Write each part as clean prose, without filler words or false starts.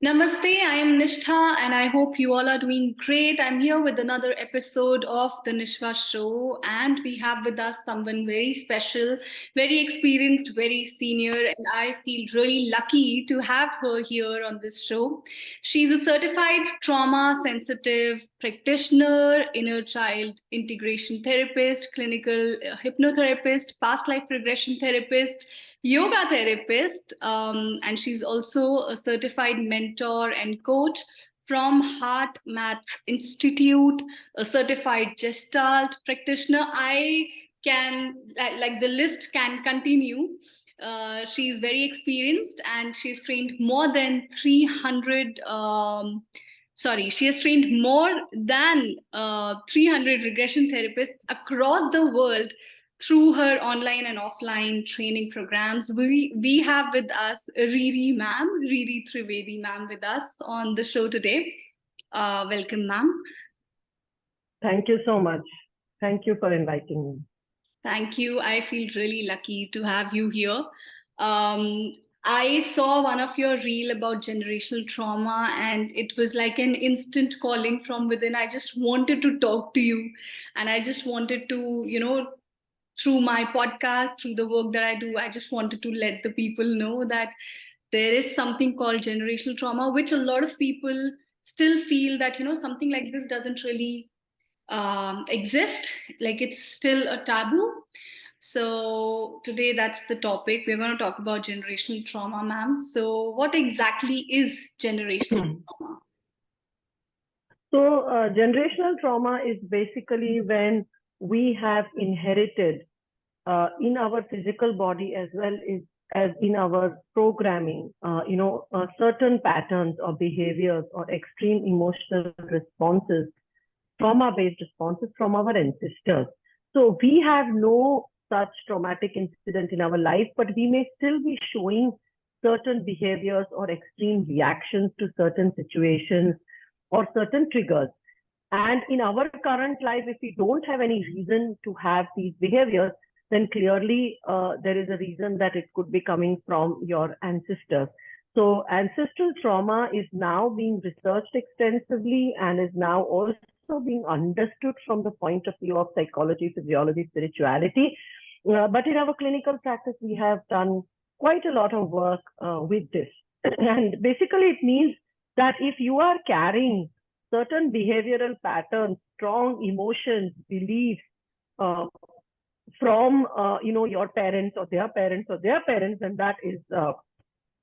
Namaste, I am Nishtha and I hope you all are doing great. I'm here with another episode of the Nishwa Show, and we have with us someone very special, very experienced, very senior, and I feel really lucky to have her here on this show. She's a certified trauma sensitive practitioner, inner child integration therapist, clinical hypnotherapist, past life regression therapist, yoga therapist, and she's also a certified mentor and coach from Heart Math Institute, a certified Gestalt practitioner. I can, like the list can continue. She's very experienced and she's trained more than 300. She has trained more than 300 regression therapists across the world through her online and offline training programs. We have with us Riri ma'am, Riri Trivedi ma'am with us on the show today. Welcome, ma'am. Thank you so much. Thank you for inviting me. Thank you. I feel really lucky to have you here. I saw one of your reel about generational trauma, and it was like an instant calling from within. I just wanted to talk to you, and I just wanted to, through my podcast, through the work that I do, I just wanted to let the people know that there is something called generational trauma, which a lot of people still feel that, something like this doesn't really exist, like it's still a taboo. So today that's the topic. We're going to talk about generational trauma, ma'am. So what exactly is generational trauma? So generational trauma is basically when we have inherited in our physical body as well as in our programming, certain patterns or behaviors or extreme emotional responses, trauma-based responses from our ancestors. So we have no such traumatic incident in our life, but we may still be showing certain behaviors or extreme reactions to certain situations or certain triggers. And in our current life, if we don't have any reason to have these behaviors, then clearly there is a reason that it could be coming from your ancestors. So ancestral trauma is now being researched extensively and is now also being understood from the point of view of psychology, physiology, spirituality. But in our clinical practice, we have done quite a lot of work with this. And basically, it means that if you are carrying certain behavioral patterns, strong emotions, beliefs from your parents or their parents or their parents, then that is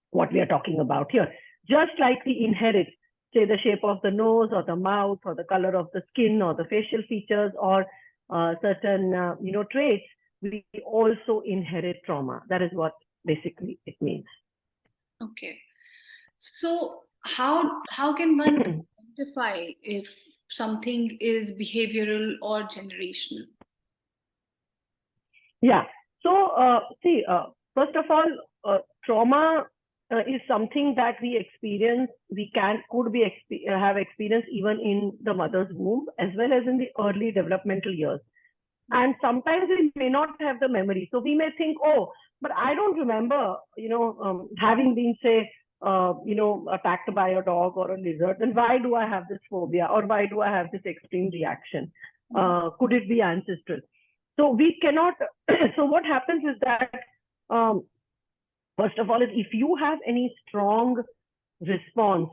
what we are talking about here. Just like we inherit, say, the shape of the nose or the mouth or the color of the skin or the facial features or certain traits, we also inherit trauma. That is what basically it means. Okay. So how can one identify if something is behavioral or generational? Yeah. So first of all, trauma is something that we experience, have experienced even in the mother's womb as well as in the early developmental years. And sometimes we may not have the memory. So we may think, oh, but I don't remember, having been, say, attacked by a dog or a lizard, then why do I have this phobia or why do I have this extreme reaction? Could it be ancestral? So we cannot, so what happens is that, first of all, if you have any strong response,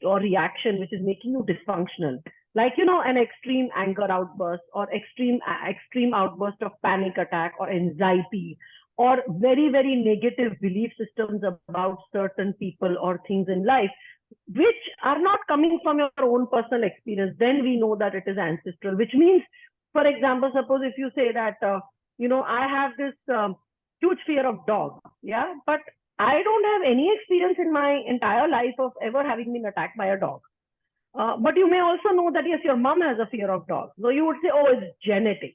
or reaction, which is making you dysfunctional, like, an extreme anger outburst or extreme outburst of panic attack or anxiety, or very, very negative belief systems about certain people or things in life, which are not coming from your own personal experience, then we know that it is ancestral, which means, for example, suppose if you say that, I have this huge fear of dogs, yeah, but I don't have any experience in my entire life of ever having been attacked by a dog. But you may also know that, yes, your mom has a fear of dogs. So you would say, oh, it's genetic,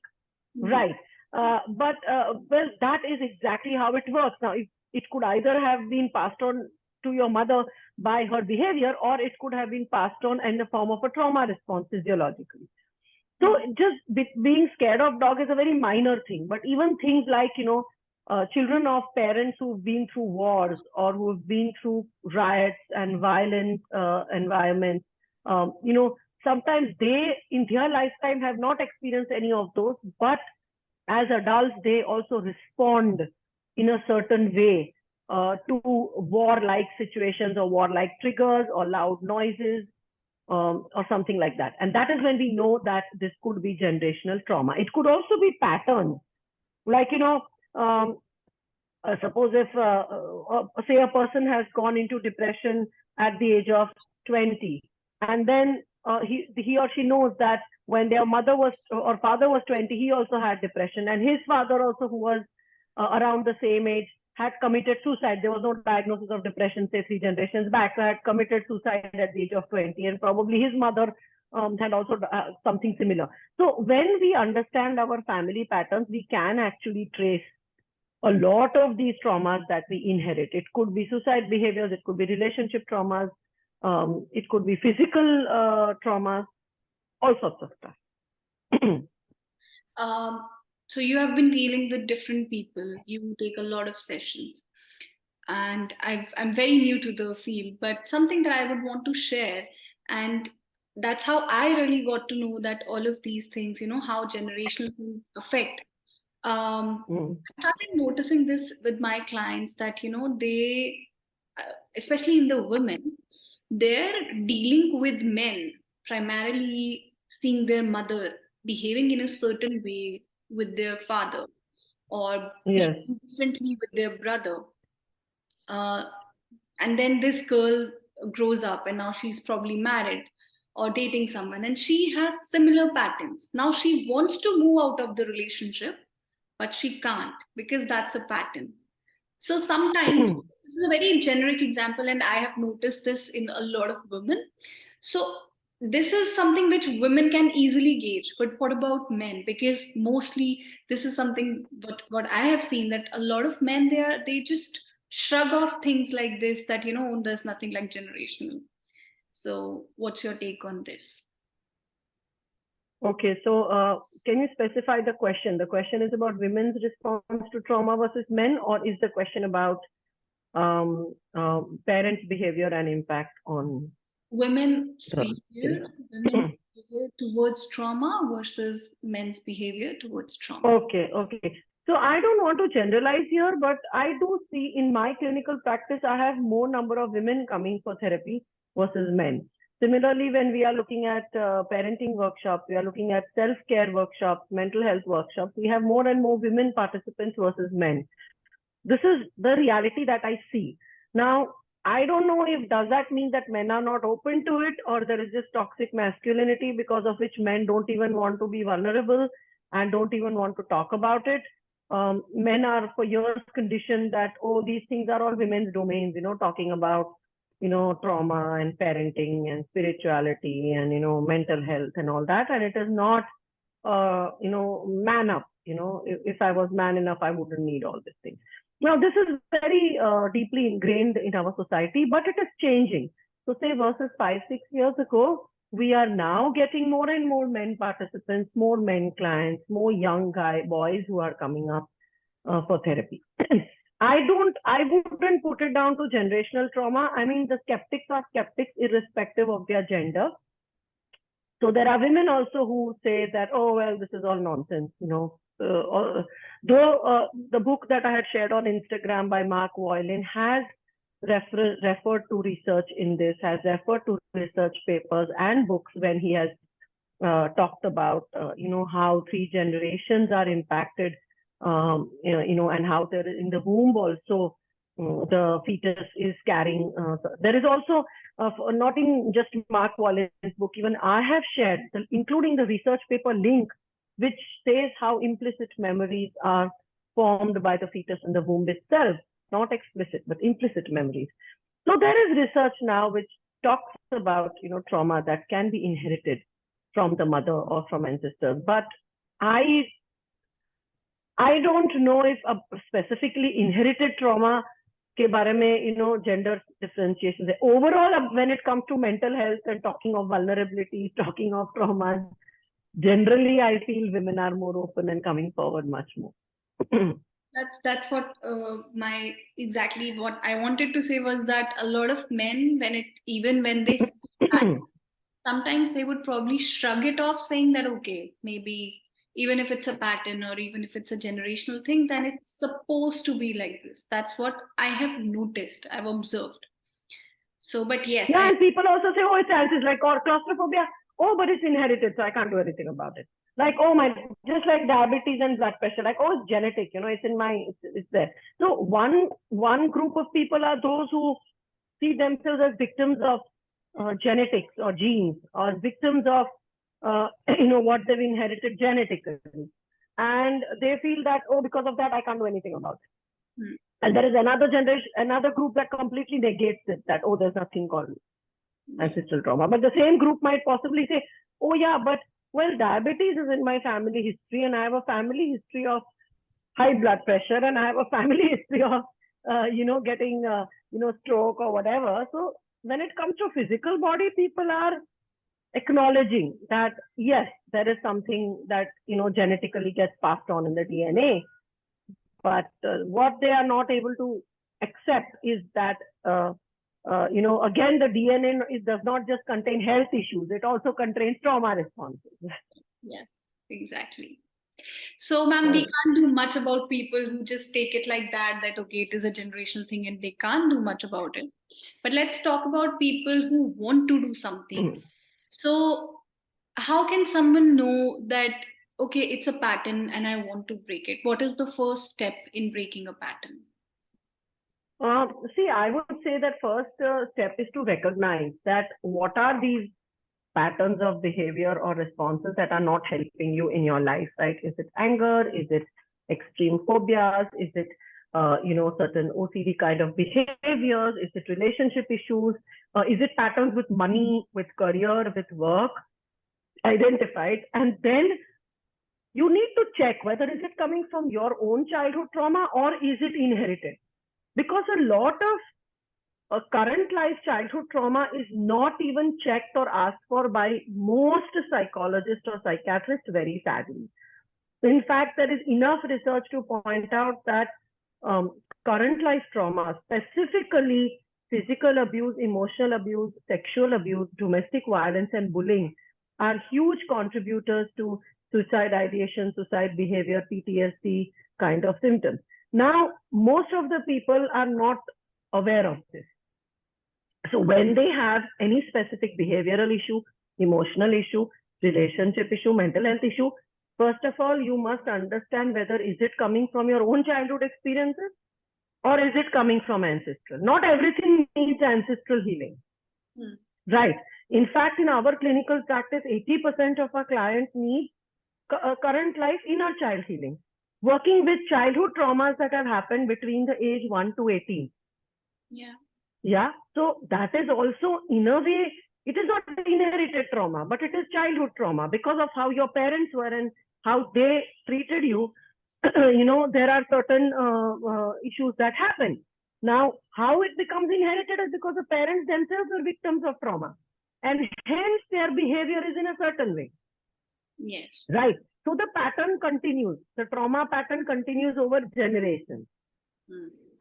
right? But well, that is exactly how it works. Now, it could either have been passed on to your mother by her behavior, or it could have been passed on in the form of a trauma response physiologically. So just being scared of dog is a very minor thing. But even things like, children of parents who've been through wars or who've been through riots and violent environments, sometimes they in their lifetime have not experienced any of those, but as adults, they also respond in a certain way to war-like situations or war-like triggers or loud noises or something like that. And that is when we know that this could be generational trauma. It could also be patterns. Like, suppose if, say, a person has gone into depression at the age of 20, and then he or she knows that when their mother was or father was 20, he also had depression, and his father also, who was around the same age, had committed suicide. There was no diagnosis of depression, say 3 generations back, had committed suicide at the age of 20, and probably his mother had also something similar. So when we understand our family patterns, we can actually trace a lot of these traumas that we inherit. It could be suicide behaviors, it could be relationship traumas, it could be physical traumas, all sorts of stuff. So you have been dealing with different people. You take a lot of sessions, and I'm very new to the field, but something that I would want to share, and that's how I really got to know that all of these things, how generational things affect. I started noticing this with my clients that, they, especially in the women, they're dealing with men, primarily seeing their mother behaving in a certain way with their father, or Yes. behaving differently with their brother. Uh, and then this girl grows up and now she's probably married or dating someone, and she has similar patterns. Now she wants to move out of the relationship, but she can't because that's a pattern. So sometimes, this is a very generic example, and I have noticed this in a lot of women. So this is something which women can easily gauge, but what about men? Because mostly this is something what I have seen, that a lot of men, they just shrug off things like this, that there's nothing like generational. So what's your take on this? Okay, so can you specify the question? The question is about women's response to trauma versus men, or is the question about parents' behavior and impact on Women's the behavior, women's behavior towards trauma versus men's behavior towards trauma. Okay. So I don't want to generalize here, but I do see in my clinical practice, I have more number of women coming for therapy versus men. Similarly, when we are looking at parenting workshops, we are looking at self-care workshops, mental health workshops, we have more and more women participants versus men. This is the reality that I see. Now, I don't know if does that mean that men are not open to it, or there is just toxic masculinity because of which men don't even want to be vulnerable and don't even want to talk about it. Men are for years conditioned that, oh, these things are all women's domains, talking about, trauma and parenting and spirituality and, mental health and all that. And it is not, man up. If I was man enough, I wouldn't need all these things. Now, this is very deeply ingrained in our society, but it is changing. So say versus 5-6 years ago, we are now getting more and more men participants, more men clients, more young boys who are coming up for therapy. I wouldn't put it down to generational trauma. I mean, the skeptics are skeptics irrespective of their gender. So there are women also who say that, oh, well, this is all nonsense, though the book that I had shared on Instagram by Mark Voilin has referred to research in this, has referred to research papers and books when he has talked about, how 3 generations are impacted, and how there in the womb also the fetus is carrying. There is also, not in just Mark Wallen's book, even I have shared, including the research paper link, which says how implicit memories are formed by the fetus in the womb itself, not explicit, but implicit memories. So there is research now which talks about, trauma that can be inherited from the mother or from ancestors. But I don't know if a specifically inherited trauma के बारे में, gender differentiation. Overall, when it comes to mental health and talking of vulnerability, talking of traumas, generally I feel women are more open and coming forward much more. That's what my exactly what I wanted to say was that a lot of men, when they see that, sometimes they would probably shrug it off, saying that okay, maybe even if it's a pattern or even if it's a generational thing, then it's supposed to be like this. That's what I have noticed, I've observed. So, but yes, Yeah, and people also say, oh, it's ancestral, like, or claustrophobia. Oh, but it's inherited, so I can't do anything about it. Like, oh my, just like diabetes and blood pressure, like, oh, it's genetic, it's in it's there. So one group of people are those who see themselves as victims of genetics or genes, or victims of what they've inherited genetically, and they feel that, oh, because of that I can't do anything about it. Hmm. And there is another generation, another group that completely negates it, that, oh, there's nothing called ancestral trauma. But the same group might possibly say, oh yeah, but well, diabetes is in my family history, and I have a family history of high blood pressure, and I have a family history of getting stroke or whatever. So when it comes to physical body, people are acknowledging that yes, there is something that genetically gets passed on in the DNA, but what they are not able to accept is that again, the DNA, it does not just contain health issues, it also contains trauma responses. Yes, exactly. So, ma'am, we can't do much about people who just take it like that okay, it is a generational thing and they can't do much about it. But let's talk about people who want to do something. So, how can someone know that, okay, it's a pattern and I want to break it? What is the first step in breaking a pattern? See, I would say that first step is to recognize that what are these patterns of behavior or responses that are not helping you in your life, right? Is it anger? Is it extreme phobias? Is it, certain OCD kind of behaviors? Is it relationship issues? Is it patterns with money, with career, with work? Identify it, and then you need to check whether is it coming from your own childhood trauma or is it inherited, because a lot of current life childhood trauma is not even checked or asked for by most psychologists or psychiatrists, very sadly. In fact, there is enough research to point out that current life trauma, specifically physical abuse, emotional abuse, sexual abuse, domestic violence, and bullying, are huge contributors to suicide ideation, suicide behavior, PTSD kind of symptoms. Now, most of the people are not aware of this. So when they have any specific behavioral issue, emotional issue, relationship issue, mental health issue, first of all, you must understand whether is it coming from your own childhood experiences or is it coming from ancestral. Not everything needs ancestral healing. Right. In fact, in our clinical practice, 80% of our clients need current life inner child healing, working with childhood traumas that have happened between the age 1 to 18. Yeah. So that is also, in a way, it is not inherited trauma, but it is childhood trauma because of how your parents were and how they treated you. There are certain issues that happen. Now, how it becomes inherited is because the parents themselves are victims of trauma, and hence their behavior is in a certain way. Yes. Right. So the pattern continues. The trauma pattern continues over generations.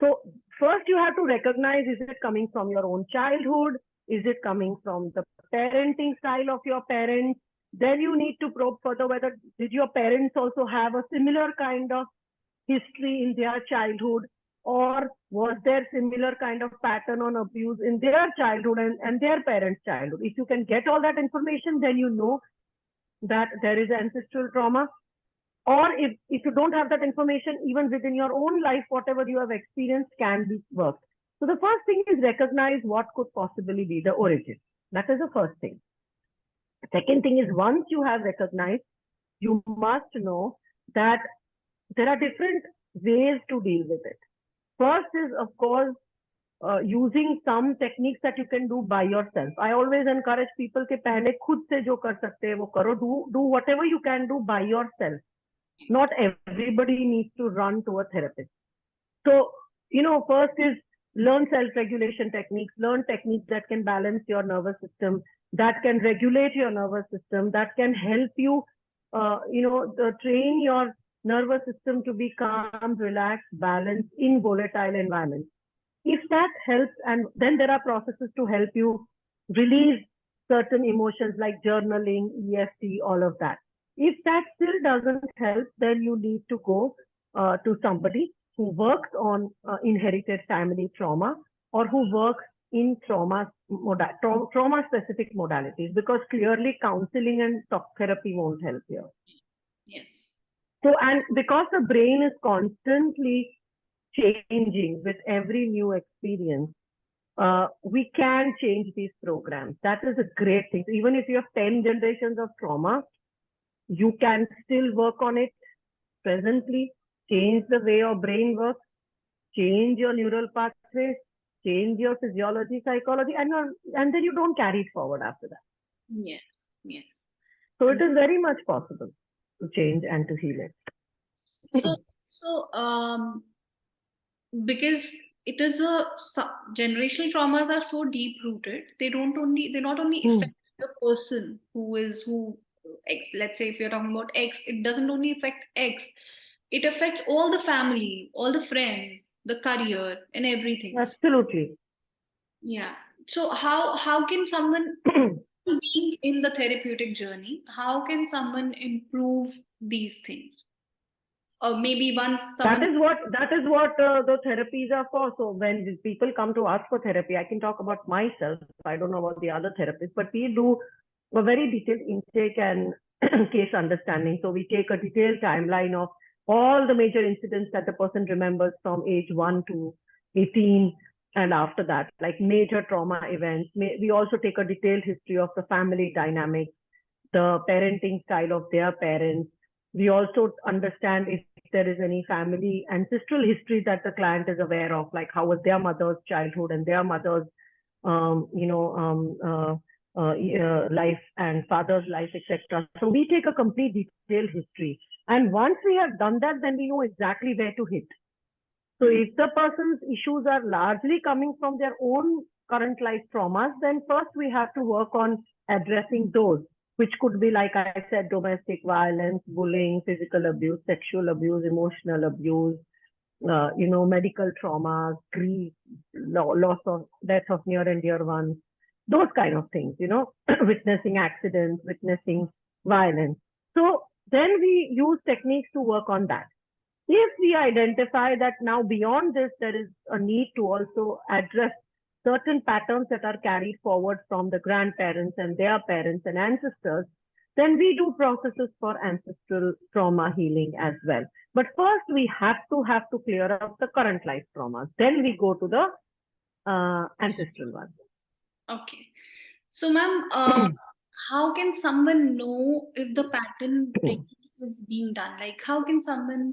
So first you have to recognize, is it coming from your own childhood? Is it coming from the parenting style of your parents? Then you need to probe further whether did your parents also have a similar kind of history in their childhood, or was there similar kind of pattern on abuse in their childhood and their parents' childhood. If you can get all that information, then you know that there is ancestral trauma. Or if you don't have that information, even within your own life, whatever you have experienced can be worked. So the first thing is recognize what could possibly be the origin. That is the first thing. Second thing is, once you have recognized, you must know that there are different ways to deal with it. First is, of course, using some techniques that you can do by yourself. I always encourage people कि पहले खुद से जो कर सकते हैं वो करो. Do whatever you can do by yourself. Not everybody needs to run to a therapist. So, first is learn self-regulation techniques, learn techniques that can balance your nervous system, that can regulate your nervous system, that can help you, train your nervous system to be calm, relaxed, balanced in volatile environments. If that helps, and then there are processes to help you release certain emotions like journaling, EFT, all of that. If that still doesn't help, then you need to go to somebody who works on inherited family trauma or who works in trauma-specific modalities, because clearly counseling and talk therapy won't help here. Yes. So, and because the brain is constantly changing with every new experience, we can change these programs. That is a great thing. So even if you have 10 generations of trauma, you can still work on it presently, change the way your brain works, change your neural pathways, change your physiology, psychology, and then you don't carry it forward after that. Yes, yes. So it is very much possible to change and to heal it. Because it is generational traumas are so deep rooted, they not only affect the person X, let's say if you're talking about X, it doesn't only affect X, it affects all the family, all the friends, the career, and everything. Absolutely. Yeah. So how can someone being in the therapeutic journey, how can someone improve these things? Or maybe once someone... That is what the therapies are for. So when people come to us for therapy, I can talk about myself. I don't know about the other therapists, but we do a very detailed intake and case understanding. So we take a detailed timeline of all the major incidents that the person remembers from age 1 to 18 and after that, like major trauma events. We also take a detailed history of the family dynamics, the parenting style of their parents. We also understand if there is any family ancestral history that the client is aware of, like how was their mother's childhood and their mother's, life and father's life, etc. So we take a complete detailed history. And once we have done that, then we know exactly where to hit. So if the person's issues are largely coming from their own current life traumas, then first we have to work on addressing those, which could be, like I said, domestic violence, bullying, physical abuse, sexual abuse, emotional abuse, medical traumas, grief, loss of death of near and dear ones, those kind of things, witnessing accidents, witnessing violence. So then we use techniques to work on that. If we identify that now beyond this, there is a need to also address certain patterns that are carried forward from the grandparents and their parents and ancestors, then we do processes for ancestral trauma healing as well. But first, we have to clear up the current life traumas. Then we go to the ancestral ones. Okay. So, ma'am, how can someone know if the pattern breaking is being done? Like, how can someone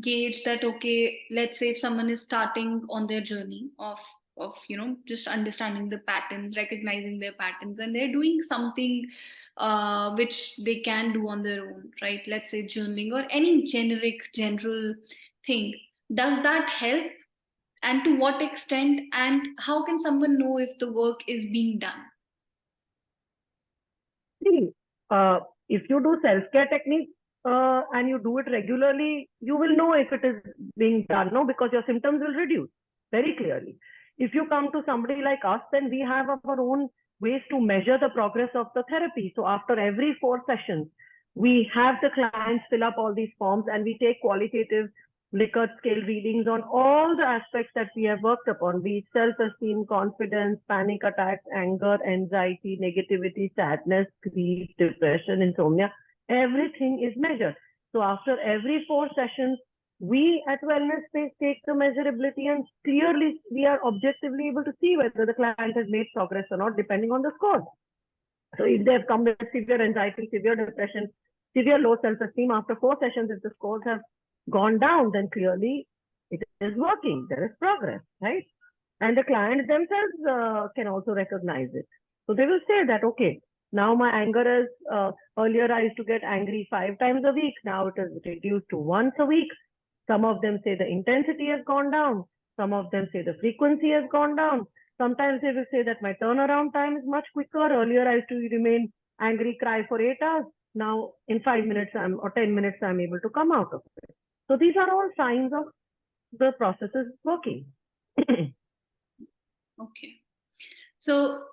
gauge that, okay, let's say if someone is starting on their journey of just understanding the patterns, recognizing their patterns, and they're doing something which they can do on their own, right? Let's say journaling or any general thing. Does that help? And to what extent? And how can someone know if the work is being done? See, if you do self-care techniques and you do it regularly, you will know if it is being done, no? Because your symptoms will reduce very clearly. If you come to somebody like us, then we have our own ways to measure the progress of the therapy. So after every 4 sessions, we have the clients fill up all these forms and we take qualitative Likert scale readings on all the aspects that we have worked upon, be it self-esteem, confidence, panic attacks, anger, anxiety, negativity, sadness, grief, depression, insomnia. Everything is measured. So after every 4 sessions, we at Wellness Space take the measurability and clearly we are objectively able to see whether the client has made progress or not, depending on the score. So if they have come with severe anxiety, severe depression, severe low self-esteem, after 4 sessions, if the scores have gone down, then clearly it is working. There is progress, right? And the clients themselves can also recognize it. So they will say that, okay, now my anger is, earlier I used to get angry 5 times a week. Now it is reduced to once a week. Some of them say the intensity has gone down. Some of them say the frequency has gone down. Sometimes they will say that my turnaround time is much quicker. Earlier I used to remain angry, cry for 8 hours. Now in 5 minutes or 10 minutes, I'm able to come out of it. So these are all signs of the processes working. Okay. So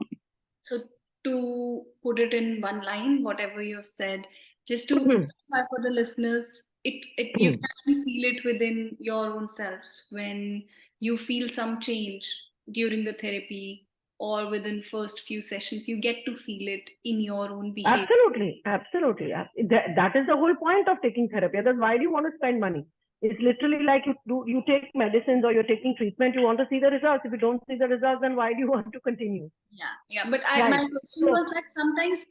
to put it in one line, whatever you have said, just to simplify for the listeners, it you can actually feel it within your own selves when you feel some change during the therapy or within first few sessions, you get to feel it in your own behavior. Absolutely, absolutely. That is the whole point of taking therapy. Otherwise, why do you want to spend money? It's literally like you take medicines or you're taking treatment. You want to see the results. If you don't see the results, then why do you want to continue? Yeah. But Right. my question was that sometimes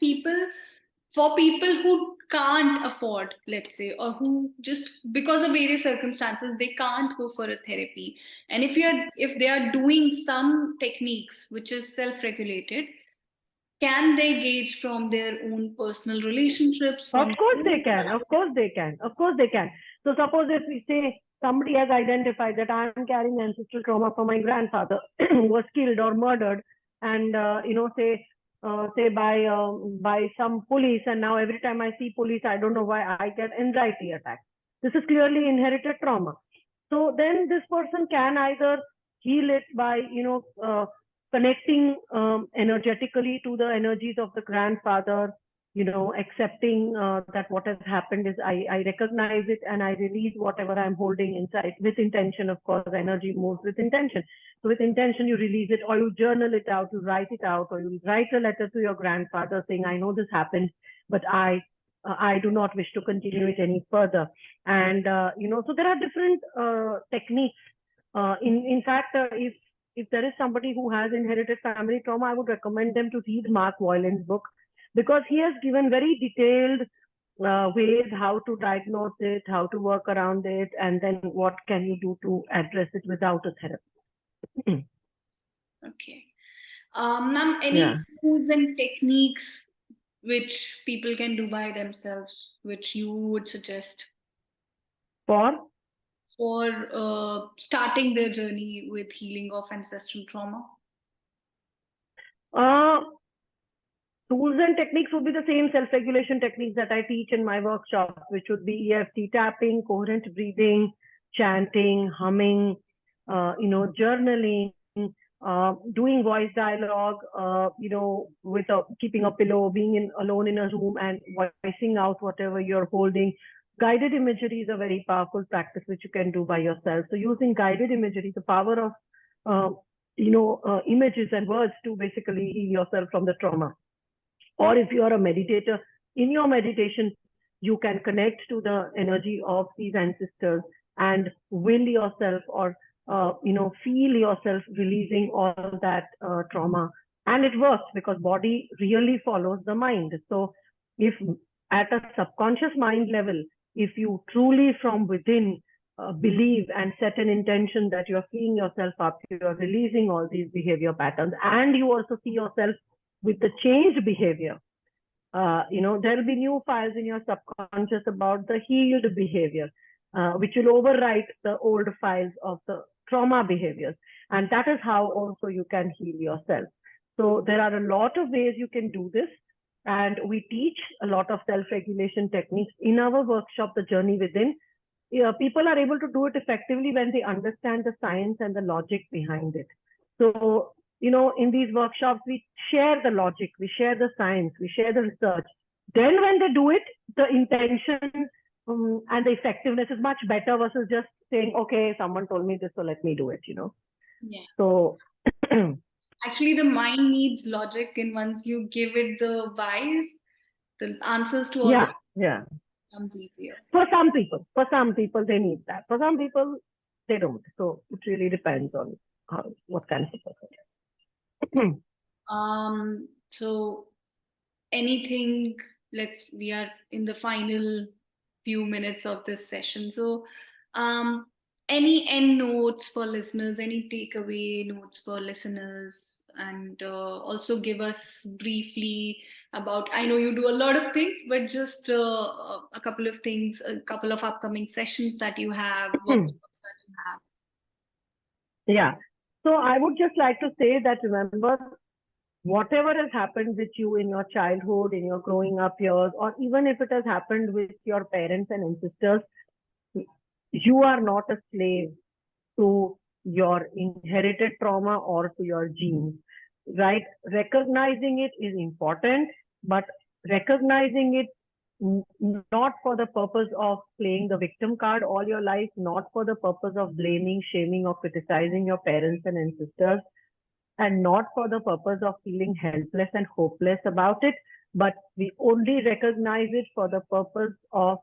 for people who can't afford, let's say, or who just because of various circumstances, they can't go for a therapy. And if they are doing some techniques which is self-regulated, can they gauge from their own personal relationships? Of course they can. Of course they can. Of course they can. So suppose if we say somebody has identified that I am carrying ancestral trauma from my grandfather who was killed or murdered, and say by some police, and now every time I see police, I don't know why I get anxiety attacks. This is clearly inherited trauma. So then this person can either heal it by connecting energetically to the energies of the grandfather, accepting that what has happened is I recognize it and I release whatever I'm holding inside with intention. Of course, energy moves with intention. So with intention, you release it, or you journal it out, you write it out, or you write a letter to your grandfather saying, I know this happened, but I do not wish to continue it any further. And, so there are different techniques. In fact, if there is somebody who has inherited family trauma, I would recommend them to read Mark Voilen's book, because he has given very detailed ways how to diagnose it, how to work around it, and then what can you do to address it without a therapy. Okay. Ma'am, any tools and techniques which people can do by themselves, which you would suggest For starting their journey with healing of ancestral trauma? Tools and techniques would be the same self-regulation techniques that I teach in my workshops, which would be EFT tapping, coherent breathing, chanting, humming, journaling, doing voice dialogue, with keeping a pillow, being alone in a room and voicing out whatever you're holding. Guided imagery is a very powerful practice which you can do by yourself. So using guided imagery, the power of images and words to basically heal yourself from the trauma. Or if you are a meditator, in your meditation, you can connect to the energy of these ancestors and will yourself or, feel yourself releasing all that trauma. And it works because body really follows the mind. So if at a subconscious mind level, if you truly from within believe and set an intention that you're freeing yourself up, you're releasing all these behavior patterns, and you also see yourself with the changed behavior, there'll be new files in your subconscious about the healed behavior, which will overwrite the old files of the trauma behaviors. And that is how also you can heal yourself. So there are a lot of ways you can do this. And we teach a lot of self-regulation techniques in our workshop, The Journey Within. People are able to do it effectively when they understand the science and the logic behind it. So, in these workshops, we share the logic, we share the science, we share the research. Then when they do it, the intention and the effectiveness is much better versus just saying, okay, someone told me this, so let me do it, Yeah. So actually, the mind needs logic, and once you give it the whys, the answers to all the becomes easier. For some people, they need that. For some people, they don't. So it really depends on what kind of person. So anything, we are in the final few minutes of this session. So any end notes for listeners, any takeaway notes for listeners, and also give us briefly about, I know you do a lot of things, but just a couple of things, a couple of upcoming sessions that you have, workshops that you have. Yeah. So I would just like to say that, remember, whatever has happened with you in your childhood, in your growing up years, or even if it has happened with your parents and ancestors, You are not a slave to your inherited trauma or to your genes, right? Recognizing it is important, but recognizing it not for the purpose of playing the victim card all your life, not for the purpose of blaming, shaming, or criticizing your parents and ancestors, and not for the purpose of feeling helpless and hopeless about it, but we only recognize it for the purpose of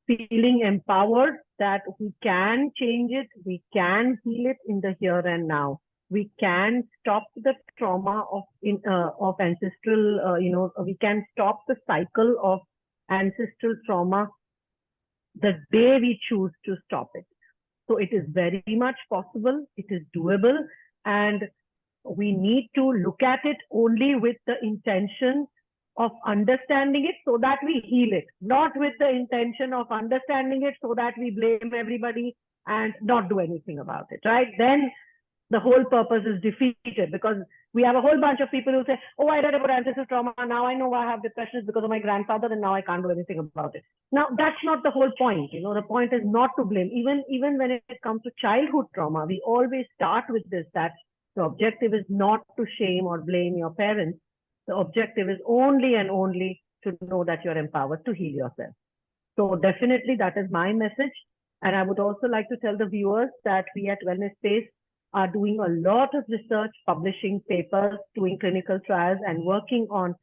feeling empowered that we can change it, we can heal it in the here and now. We can stop the trauma of ancestral, we can stop the cycle of ancestral trauma the day we choose to stop it. So it is very much possible, it is doable, and we need to look at it only with the intention of understanding it so that we heal it, not with the intention of understanding it so that we blame everybody and not do anything about it, right? Then the whole purpose is defeated, because we have a whole bunch of people who say, oh, I read about ancestral trauma, now I know I have depression is because of my grandfather, and now I can't do anything about it. Now, that's not the whole point. The point is not to blame. Even when it comes to childhood trauma, we always start with this, that the objective is not to shame or blame your parents. The objective is only and only to know that you're empowered to heal yourself. So definitely that is my message. And I would also like to tell the viewers that we at Wellness Space are doing a lot of research, publishing papers, doing clinical trials, and working on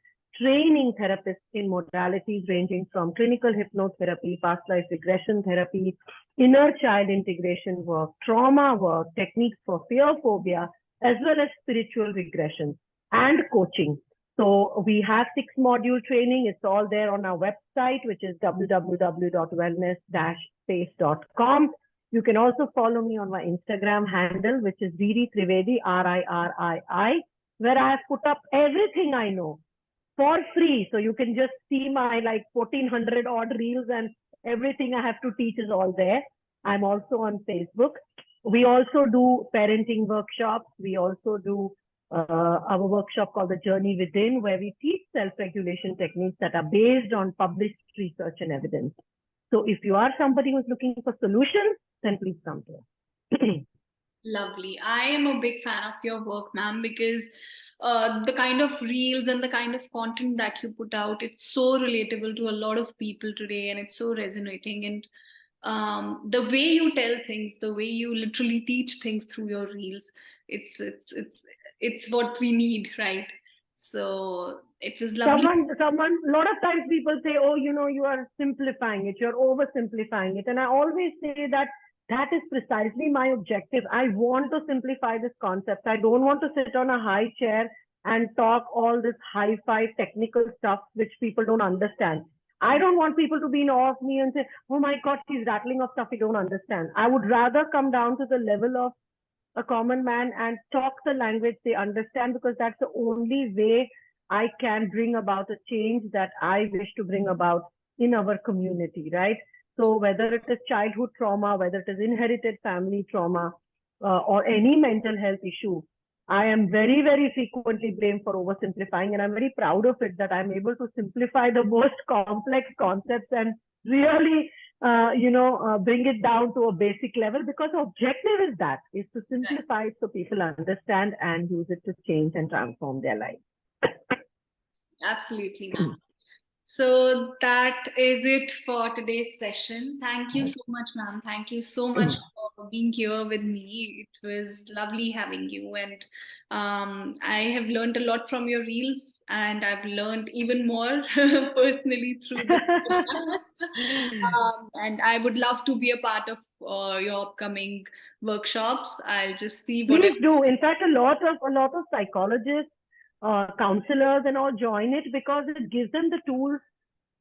training therapists in modalities ranging from clinical hypnotherapy, past life regression therapy, inner child integration work, trauma work, techniques for fear phobia, as well as spiritual regression and coaching. So we have 6-module training. It's all there on our website, which is www.wellness-space.com. You can also follow me on my Instagram handle, which is Riri Trivedi, RIRII, where I have put up everything I know for free. So you can just see my 1,400 odd reels, and everything I have to teach is all there. I'm also on Facebook. We also do parenting workshops. We also do our workshop called The Journey Within, where we teach self-regulation techniques that are based on published research and evidence. So if you are somebody who's looking for solutions, then please come to us. Lovely. I am a big fan of your work, ma'am, because the kind of reels and the kind of content that you put out, it's so relatable to a lot of people today, and it's so resonating. And the way you tell things, the way you literally teach things through your reels, it's what we need, right? So it was lovely. A lot of times people say, oh, you are simplifying it, you're oversimplifying it. And I always say that is precisely my objective. I want to simplify this concept. I don't want to sit on a high chair and talk all this hi-fi technical stuff which people don't understand. I don't want people to be in awe of me and say, oh my God, she's rattling off stuff we don't understand. I would rather come down to the level of a common man and talk the language they understand, because that's the only way I can bring about a change that I wish to bring about in our community, right? So whether it is childhood trauma, whether it is inherited family trauma, or any mental health issue, I am very, very frequently blamed for oversimplifying, and I'm very proud of it that I'm able to simplify the most complex concepts and really, bring it down to a basic level, because the objective is to simplify it so people understand and use it to change and transform their life. Absolutely, ma'am. So that is it for today's session. Thank you so much, ma'am. Thank you so much for being here with me. It was lovely having you. And I have learned a lot from your reels, and I've learned even more personally through the podcast. And I would love to be a part of your upcoming workshops. I'll just see what. Please do. In fact, a lot of psychologists, counselors and all join it, because it gives them the tools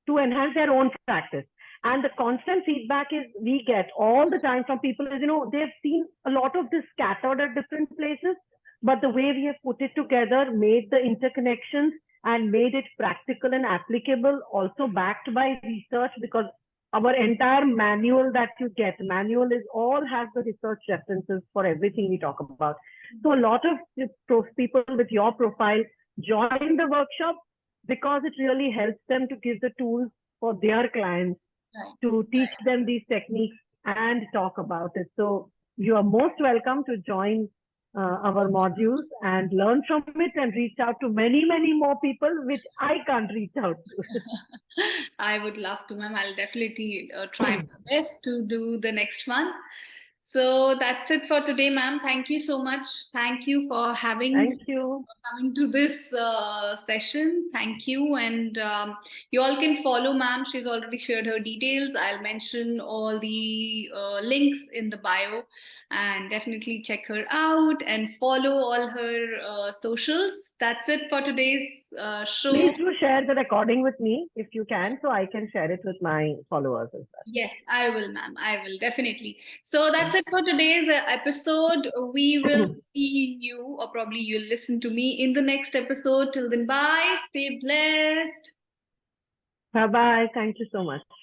to enhance their own practice. And the constant feedback we get all the time from people is, they've seen a lot of this scattered at different places, but the way we have put it together, made the interconnections and made it practical and applicable, also backed by research, because our entire manual that you get, all has the research references for everything we talk about. So a lot of people with your profile join the workshop because it really helps them to give the tools for their clients, to teach them these techniques and talk about it. So you are most welcome to join our modules and learn from it and reach out to many, many more people, which I can't reach out to. I would love to, ma'am. I'll definitely try my best to do the next one. So that's it for today, ma'am. Thank you so much. Thank you for Thank you. coming to this session. Thank you. And you all can follow ma'am. She's already shared her details. I'll mention all the links in the bio, and definitely check her out and follow all her socials. That's it for today's show. Please do share the recording with me if you can, so I can share it with my followers as well. Yes, I will, ma'am. I will definitely. So that's it for today's episode. We will see you, or probably you'll listen to me in the next episode. Till then, bye. Stay blessed. Bye-bye. Thank you so much.